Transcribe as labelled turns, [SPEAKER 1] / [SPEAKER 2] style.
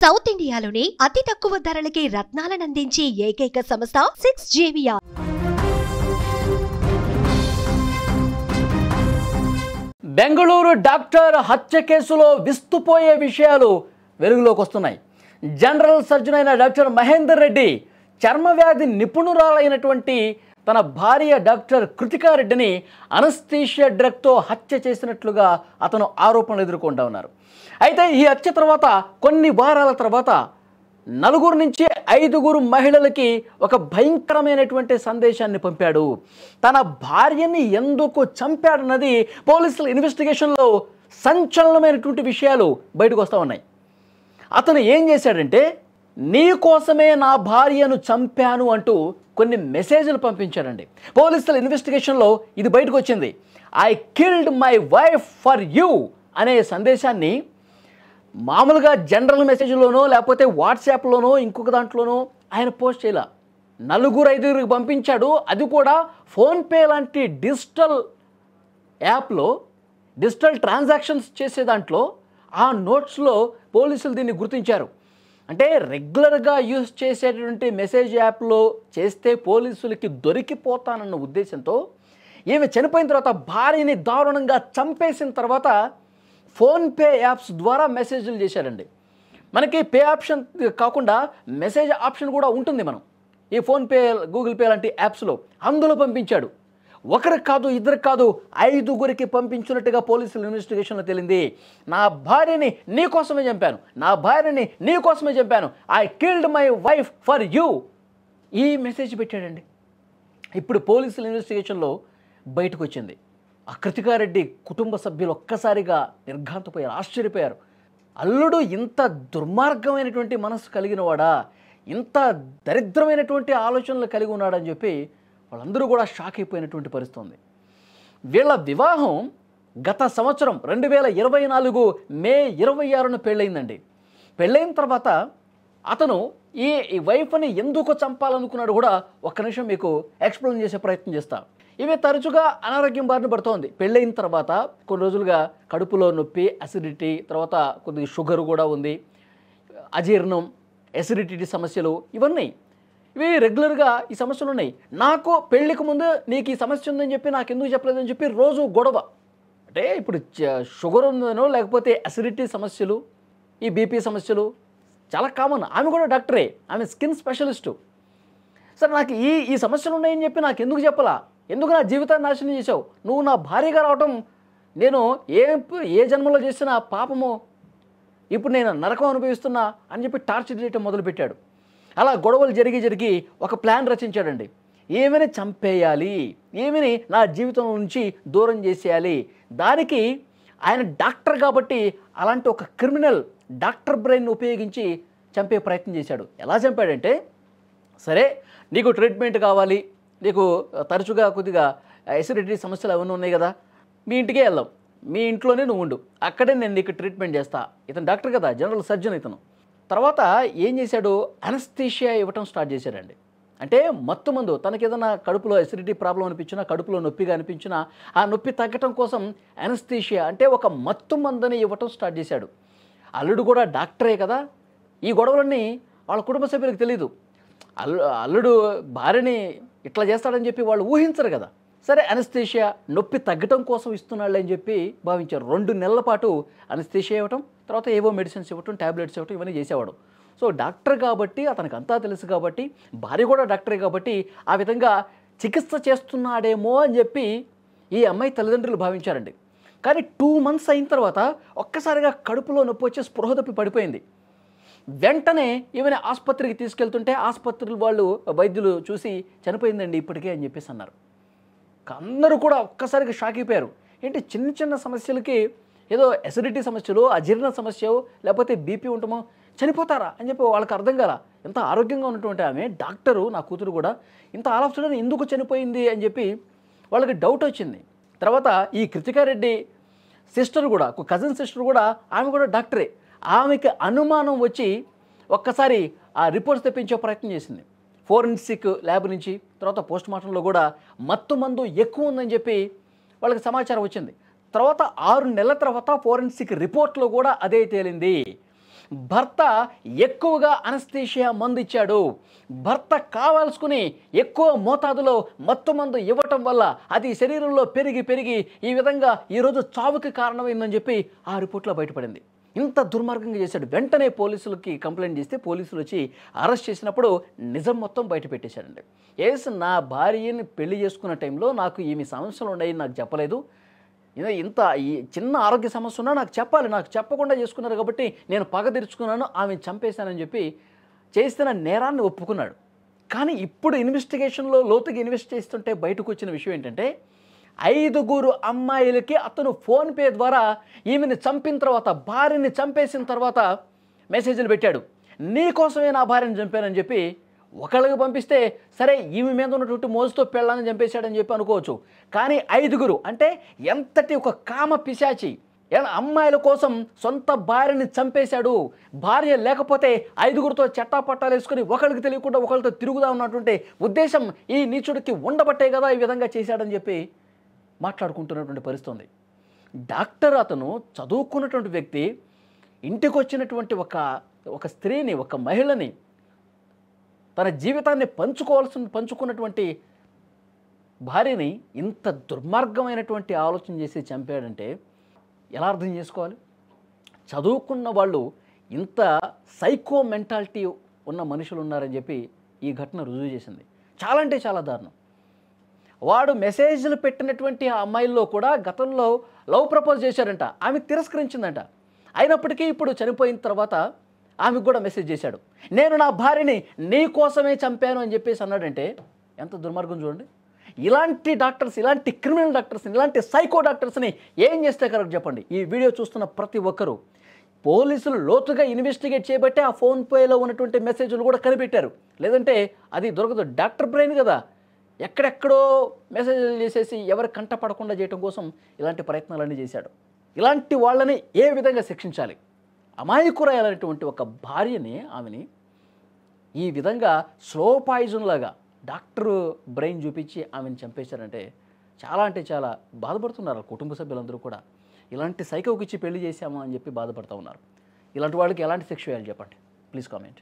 [SPEAKER 1] South ఇండియాలోనే అతి తక్కువ ధరలకి రత్నాలనందించే ఏకైక సంస్థ 6JVR.
[SPEAKER 2] బెంగళూరు డాక్టర్ హత్య కేసులో విస్తుపోయే విషయాలు వెలుగులోకి వస్తున్నాయి. జనరల్ సర్జన్ అయిన డాక్టర్ మహేందర్ రెడ్డి చర్మవ్యాధి నిపుణురాలైనటువంటి తన భార్య డాక్టర్ కృతికా రెడ్డిని అనస్థీషియా డ్రగ్తో హత్య చేసినట్లుగా అతను ఆరోపణలు ఎదుర్కొంటూ ఉన్నారు. అయితే ఈ హత్య తర్వాత కొన్ని వారాల తర్వాత 4 నుంచి 5 మహిళలకి ఒక భయంకరమైనటువంటి సందేశాన్ని పంపాడు. తన భార్యని ఎందుకు చంపాడన్నది పోలీసుల ఇన్వెస్టిగేషన్లో సంచలనమైనటువంటి విషయాలు బయటకు వస్తూ ఉన్నాయి. అతను ఏం చేశాడంటే, నీ కోసమే నా భార్యను చంపాను అంటూ కొన్ని మెసేజ్లు పంపించాడండి. పోలీసుల ఇన్వెస్టిగేషన్లో ఇది బయటకు వచ్చింది. I killed my wife for you అనే సందేశాన్ని మామూలుగా జనరల్ మెసేజ్లోనో లేకపోతే వాట్సాప్లోనో ఇంకొక దాంట్లోనో ఆయన పోస్ట్ చేయాల. 4-5 పంపించాడు. అది కూడా ఫోన్పే లాంటి డిజిటల్ యాప్లో డిజిటల్ ట్రాన్సాక్షన్స్ చేసే దాంట్లో ఆ నోట్స్లో పోలీసులు దీన్ని గుర్తించారు. అంటే రెగ్యులర్గా యూజ్ చేసేటువంటి మెసేజ్ యాప్లో చేస్తే పోలీసులకి దొరికిపోతానన్న ఉద్దేశంతో ఈమె చనిపోయిన తర్వాత భార్యని దారుణంగా చంపేసిన తర్వాత ఫోన్పే యాప్స్ ద్వారా మెసేజ్లు చేశారండి. మనకి పే ఆప్షన్ కాకుండా మెసేజ్ ఆప్షన్ కూడా ఉంటుంది మనం ఈ ఫోన్పే, గూగుల్ పే లాంటి యాప్స్లో. అందులో పంపించాడు. ఒకరికి కాదు, ఇద్దరికి కాదు, 5 పంపించినట్టుగా పోలీసుల ఇన్వెస్టిగేషన్లో తేలింది. నా భార్యని నీ కోసమే చంపాను, నా భార్యని నీ కోసమే చంపాను, I killed my wife for you, ఈ మెసేజ్ పెట్టాడండి. ఇప్పుడు పోలీసుల ఇన్వెస్టిగేషన్లో బయటకు వచ్చింది. ఆ కృతికా రెడ్డి కుటుంబ సభ్యులు ఒక్కసారిగా నిర్ఘాంతపోయారు, ఆశ్చర్యపోయారు. అల్లుడు ఇంత దుర్మార్గమైనటువంటి మనసు కలిగిన వాడా, ఇంత దరిద్రమైనటువంటి ఆలోచనలు కలిగి ఉన్నాడని చెప్పి వాళ్ళందరూ కూడా షాక్ అయిపోయినటువంటి పరిస్థితి ఉంది. వీళ్ళ వివాహం గత సంవత్సరం 2024 మే 26న పెళ్ళయిందండి. పెళ్ళైన తర్వాత అతను ఈ వైఫ్ని ఎందుకు చంపాలనుకున్నాడు కూడా ఒక్క నిమిషం మీకు ఎక్స్ప్లెయిన్ చేసే ప్రయత్నం చేస్తా. ఇవి తరచుగా అనారోగ్యం బారిన పడుతోంది. పెళ్ళైన తర్వాత కొన్ని రోజులుగా కడుపులో నొప్పి, అసిడిటీ, తర్వాత కొద్దిగా షుగర్ కూడా ఉంది, అజీర్ణం, ఎసిడిటీ సమస్యలు, ఇవి రెగ్యులర్గా ఈ సమస్యలు ఉన్నాయి. నాకు పెళ్ళికి ముందు నీకు ఈ సమస్య ఉందని చెప్పి నాకు ఎందుకు చెప్పలేదని చెప్పి రోజు గొడవ. అంటే ఇప్పుడు షుగర్ ఉందనో లేకపోతే అసిడిటీ సమస్యలు, ఈ బీపీ సమస్యలు చాలా కామన్. ఆమె కూడా డాక్టరే, ఆమె స్కిన్ స్పెషలిస్టు. సరే, నాకు ఈ సమస్యలు ఉన్నాయని చెప్పి నాకు ఎందుకు చెప్పలా, ఎందుకు నా జీవితాన్ని నాశనం చేసావు, నువ్వు నా భార్యగా రావటం నేను ఏ జన్మలో చేసిన పాపమో, ఇప్పుడు నేను నరకం అనుభవిస్తున్నా అని చెప్పి టార్చర్ చేయటం మొదలుపెట్టాడు. అలా గొడవలు జరిగి ఒక ప్లాన్ రచించాడండి. ఏమని చంపేయాలి, ఏమని నా జీవితం నుంచి దూరం చేసేయాలి. దానికి ఆయన డాక్టర్ కాబట్టి అలాంటి ఒక క్రిమినల్ డాక్టర్ బ్రెయిన్ ఉపయోగించి చంపే ప్రయత్నం చేశాడు. ఎలా చంపాడంటే, సరే నీకు ట్రీట్మెంట్ కావాలి, నీకు తరచుగా కొద్దిగా ఎసిడిటీ సమస్యలు అవన్నీ ఉన్నాయి కదా, మీ ఇంటికే వెళ్దాం, మీ ఇంట్లోనే నువ్వు ఉండు, అక్కడే నేను నీకు ట్రీట్మెంట్ చేస్తా. ఇతను డాక్టర్ కదా, జనరల్ సర్జన్ ఇతను. తర్వాత ఏం చేశాడు, అనస్థీషియా ఇవ్వటం స్టార్ట్ చేశాడండి. అంటే మత్తు మందు, తనకి ఏదైనా కడుపులో ఎసిడిటీ ప్రాబ్లం అనిపించినా, కడుపులో నొప్పిగా అనిపించినా ఆ నొప్పి తగ్గటం కోసం అనస్థీషియా అంటే ఒక మత్తు మందుని ఇవ్వటం స్టార్ట్ చేశాడు. అల్లుడు కూడా డాక్టరే కదా, ఈ గొడవలన్నీ వాళ్ళ కుటుంబ సభ్యులకు తెలీదు. అల్లుడు భార్యని ఇట్లా చేస్తాడని చెప్పి వాళ్ళు ఊహించరు కదా. సరే, అనస్థీషియా నొప్పి తగ్గటం కోసం ఇస్తున్నాడు అని చెప్పి భావించారు. 2 నెలల పాటు అనస్థీషియా ఇవ్వటం, తర్వాత ఏవో మెడిసిన్స్ ఇవ్వటం, ట్యాబ్లెట్స్ ఇవ్వటం, ఇవన్నీ చేసేవాడు. సో డాక్టర్ కాబట్టి అతనికి అంతా తెలుసు కాబట్టి, భార్య కూడా డాక్టరే కాబట్టి ఆ విధంగా చికిత్స చేస్తున్నాడేమో అని చెప్పి ఈ అమ్మాయి తల్లిదండ్రులు భావించారండి. కానీ 2 months అయిన తర్వాత ఒక్కసారిగా కడుపులో నొప్పి వచ్చి స్పృహ తప్పి పడిపోయింది. వెంటనే ఈమెను ఆసుపత్రికి తీసుకెళ్తుంటే ఆసుపత్రులు వాళ్ళు, వైద్యులు చూసి చనిపోయిందండి ఇప్పటికే అని చెప్పేసి అన్నారు. అందరూ కూడా ఒక్కసారిగా షాక్ అయిపోయారు. ఏంటి, చిన్న సమస్యలకి ఏదో ఎసిడిటీ సమస్యలు, అజీర్ణ సమస్య, లేకపోతే బీపీ ఉంటామో చనిపోతారా అని చెప్పి వాళ్ళకి అర్థం కాల. ఎంత ఆరోగ్యంగా ఉన్నటువంటి ఆమె డాక్టరు, నా కూతురు కూడా ఇంత ఆల్ ఆఫ్ సడన్ ఎందుకు చనిపోయింది అని చెప్పి వాళ్ళకి డౌట్ వచ్చింది. తర్వాత ఈ కృతికా రెడ్డి సిస్టర్ కూడా, కజిన్ సిస్టర్ కూడా, ఆమె కూడా డాక్టరే. ఆమెకి అనుమానం వచ్చి ఒక్కసారి ఆ రిపోర్ట్స్ తెప్పించే ప్రయత్నం చేసింది ఫోరెన్సిక్ ల్యాబ్ నుంచి. తర్వాత పోస్ట్ మార్టంలో కూడా మత్తు మందు ఎక్కువ ఉందని చెప్పి వాళ్ళకి సమాచారం వచ్చింది. తర్వాత 6 నెలల తర్వాత ఫోరెన్సిక్ రిపోర్ట్లో కూడా అదే తేలింది. భర్త ఎక్కువగా అనస్థీషియా మందు ఇచ్చాడు, భర్త కావాల్సుకుని ఎక్కువ మోతాదులో మత్తు మందు ఇవ్వటం వల్ల అది శరీరంలో పెరిగి ఈ విధంగా ఈరోజు చావుకి కారణమైందని చెప్పి ఆ రిపోర్ట్లో బయటపడింది. ఇంత దుర్మార్గంగా చేశాడు. వెంటనే పోలీసులకి కంప్లైంట్ చేస్తే పోలీసులు వచ్చి అరెస్ట్ చేసినప్పుడు నిజం మొత్తం బయట పెట్టేశాడండి. నా భార్యని పెళ్లి చేసుకున్న టైంలో నాకు ఈమె సమస్యలు ఉన్నాయని నాకు చెప్పలేదు, ఇంత ఈ చిన్న ఆరోగ్య సమస్య ఉన్నా నాకు చెప్పాలి, నాకు చెప్పకుండా చేసుకున్నారు కాబట్టి నేను పగ తీర్చుకున్నాను, ఆమెను చంపేశానని చెప్పి చేస్తున్న నేరాన్ని ఒప్పుకున్నాడు. కానీ ఇప్పుడు ఇన్వెస్టిగేషన్లో లోతుగా ఇన్వెస్ట్ చేస్తుంటే బయటకు వచ్చిన విషయం ఏంటంటే 5 అమ్మాయిలకి అతను ఫోన్పే ద్వారా ఈమెని చంపిన తర్వాత, భార్యని చంపేసిన తర్వాత మెసేజ్లు పెట్టాడు. నీకోసమే నా భార్యని చంపానని చెప్పి ఒకళ్ళకి పంపిస్తే సరే ఈమె మీద ఉన్నటువంటి మోజుతో పెళ్ళాలని చంపేశాడని చెప్పి అనుకోవచ్చు. కానీ 5 అంటే ఎంతటి ఒక కామ పిశాచి, అమ్మాయిల కోసం సొంత భార్యని చంపేశాడు. భార్య లేకపోతే 5గురితో చట్టాపట్టాలు వేసుకుని ఒకరికి తెలియకుండా ఒకరితో తిరుగుదా ఉన్నటువంటి ఉద్దేశం ఈ నీచుడికి ఉండబట్టే కదా ఈ విధంగా చేశాడని చెప్పి మాట్లాడుకుంటున్నటువంటి పరిస్థితి ఉంది. డాక్టర్ అతను చదువుకున్నటువంటి వ్యక్తి ఇంటికి వచ్చినటువంటి ఒక స్త్రీని, ఒక మహిళని, తన జీవితాన్ని పంచుకున్నటువంటి భార్యని ఇంత దుర్మార్గమైనటువంటి ఆలోచన చేసి చంపాడంటే ఎలా అర్థం చేసుకోవాలి? చదువుకున్న వాళ్ళు ఇంత సైకో మెంటాలిటీ ఉన్న మనుషులు ఉన్నారని చెప్పి ఈ ఘటన రుజువు చేసింది. చాలా అంటే చాలా దారుణం. వాడు మెసేజ్లు పెట్టినటువంటి ఆ అమ్మాయిల్లో కూడా గతంలో లవ్ ప్రపోజ్ చేశాడంట, ఆమె తిరస్కరించిందంట. అయినప్పటికీ ఇప్పుడు చనిపోయిన తర్వాత ఆమెకు కూడా మెసేజ్ చేశాడు, నేను నా భార్యని నీ కోసమే చంపాను అని చెప్పేసి అన్నాడంటే ఎంత దుర్మార్గం చూడండి. ఇలాంటి డాక్టర్స్, ఇలాంటి క్రిమినల్ డాక్టర్స్ని, ఇలాంటి సైకో డాక్టర్స్ని ఏం చేస్తే కరెక్ట్ చెప్పండి? ఈ వీడియో చూస్తున్న ప్రతి ఒక్కరూ పోలీసులు లోతుగా ఇన్వెస్టిగేట్ చేయబట్టే ఆ ఫోన్పేలో ఉన్నటువంటి మెసేజ్లు కూడా కనిపెట్టారు. లేదంటే అది దొరకదు. డాక్టర్ బ్రెయిన్ కదా, ఎక్కడెక్కడో మెసేజ్లు చేసేసి ఎవరి కంట పడకుండా చేయడం కోసం ఇలాంటి ప్రయత్నాలన్నీ చేశాడు. ఇలాంటి వాళ్ళని ఏ విధంగా శిక్షించాలి? అమాయకురాలైనటువంటి ఒక భార్యని, ఆమెని ఈ విధంగా స్లో పాయిజన్ లాగా డాక్టర్ బ్రెయిన్ చూపించి ఆమెను చంపేశారంటే చాలా అంటే చాలా బాధపడుతున్నారు కుటుంబ సభ్యులందరూ కూడా. ఇలాంటి సైకోకి ఇచ్చి పెళ్లి చేశామా అని చెప్పి బాధపడుతూ ఉన్నారు. ఇలాంటి వాళ్ళకి ఎలాంటి శిక్ష వేయాలి చెప్పండి? Please comment.